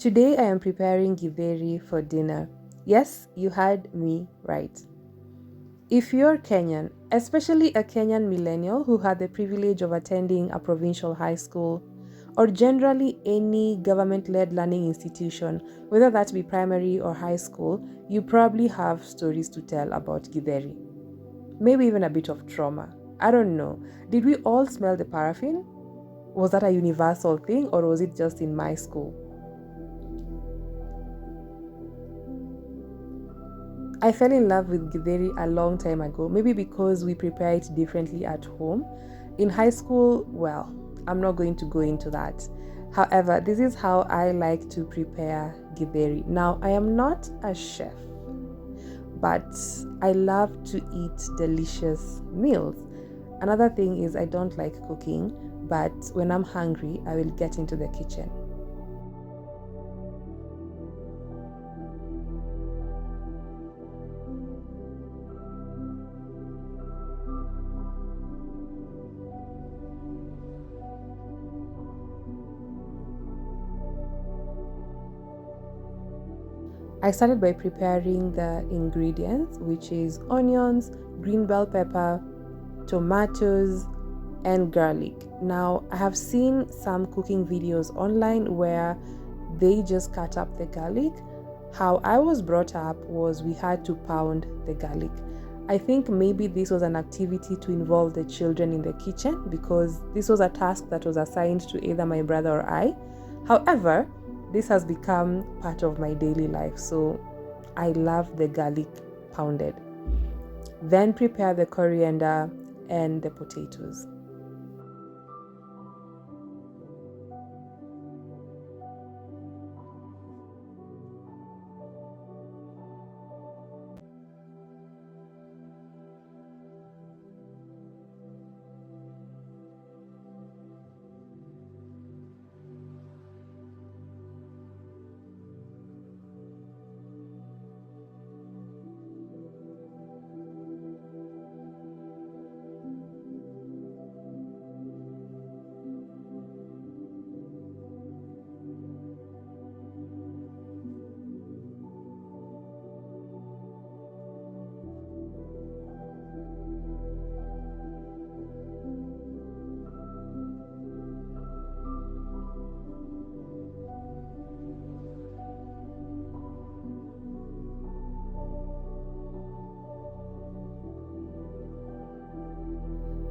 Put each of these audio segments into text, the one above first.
Today I am preparing Githeri for dinner. Yes, you heard me right. If you're Kenyan, especially a Kenyan millennial who had the privilege of attending a provincial high school, or generally any government led learning institution, whether that be primary or high school, you probably have stories to tell about Githeri. Maybe even a bit of trauma. I don't know. Did we all smell the paraffin? Was that a universal thing or was it just in my school? I fell in love with Githeri a long time ago, maybe because we prepare it differently at home. In high school, well, I'm not going to go into that. However, this is how I like to prepare Githeri. Now, I am not a chef, but I love to eat delicious meals. Another thing is I don't like cooking, but when I'm hungry, I will get into the kitchen. I started by preparing the ingredients, which is onions, green bell pepper, tomatoes, and garlic. Now, I have seen some cooking videos online where they just cut up the garlic. How I was brought up was we had to pound the garlic. I think maybe this was an activity to involve the children in the kitchen because this was a task that was assigned to either my brother or I. However, this has become part of my daily life, so I love the garlic pounded. Then prepare the coriander and the potatoes.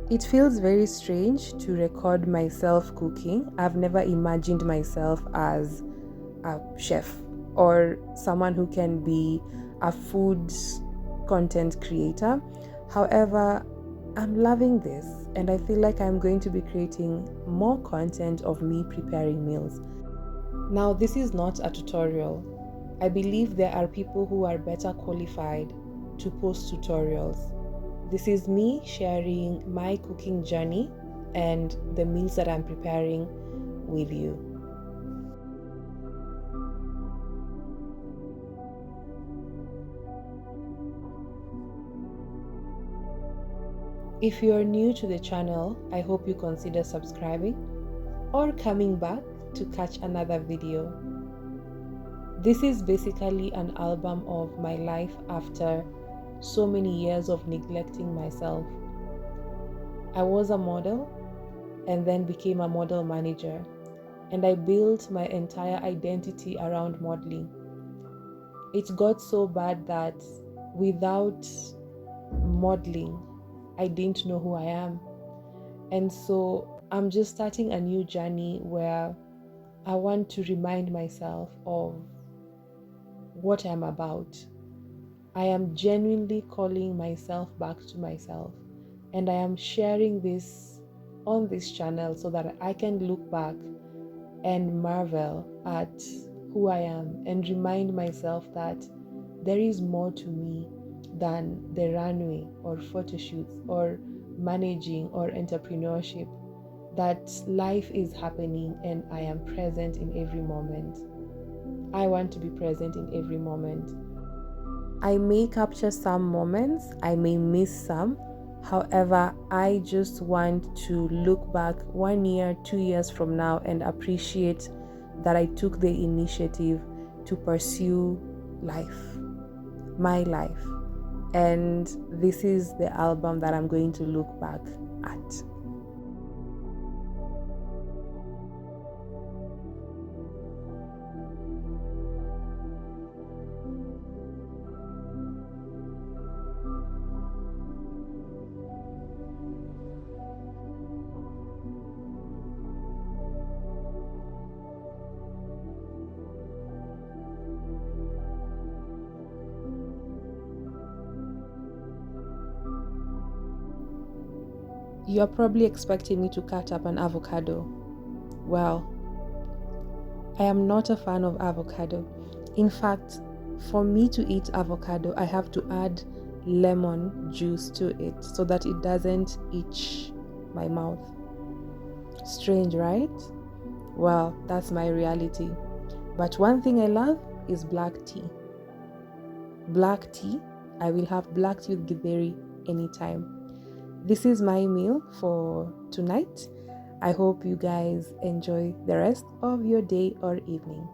It feels very strange to record myself cooking. I've never imagined myself as a chef or someone who can be a food content creator. However, I'm loving this and I feel like I'm going to be creating more content of me preparing meals. Now, this is not a tutorial. I believe there are people who are better qualified to post tutorials. This is me sharing my cooking journey and the meals that I'm preparing with you. If you are new to the channel, I hope you consider subscribing or coming back to catch another video. This is basically an album of my life after so many years of neglecting myself. I was a model and then became a model manager, and I built my entire identity around modeling. It got so bad that without modeling, I didn't know who I am. And so I'm just starting a new journey where I want to remind myself of what I'm about. I am genuinely calling myself back to myself, and I am sharing this on this channel so that I can look back and marvel at who I am and remind myself that there is more to me than the runway or photo shoots or managing or entrepreneurship, that life is happening and I am present in every moment. I want to be present in every moment. I may capture some moments, I may miss some. However, I just want to look back 1 year, 2 years from now and appreciate that I took the initiative to pursue life, my life. And this is the album that I'm going to look back at. You're probably expecting me to cut up an avocado. Well, I am not a fan of avocado. In fact, for me to eat avocado, I have to add lemon juice to it so that it doesn't itch my mouth. Strange, right? Well, that's my reality. But one thing I love is black tea. Black tea, I will have black tea with Githeri anytime. This is my meal for tonight. I hope you guys enjoy the rest of your day or evening.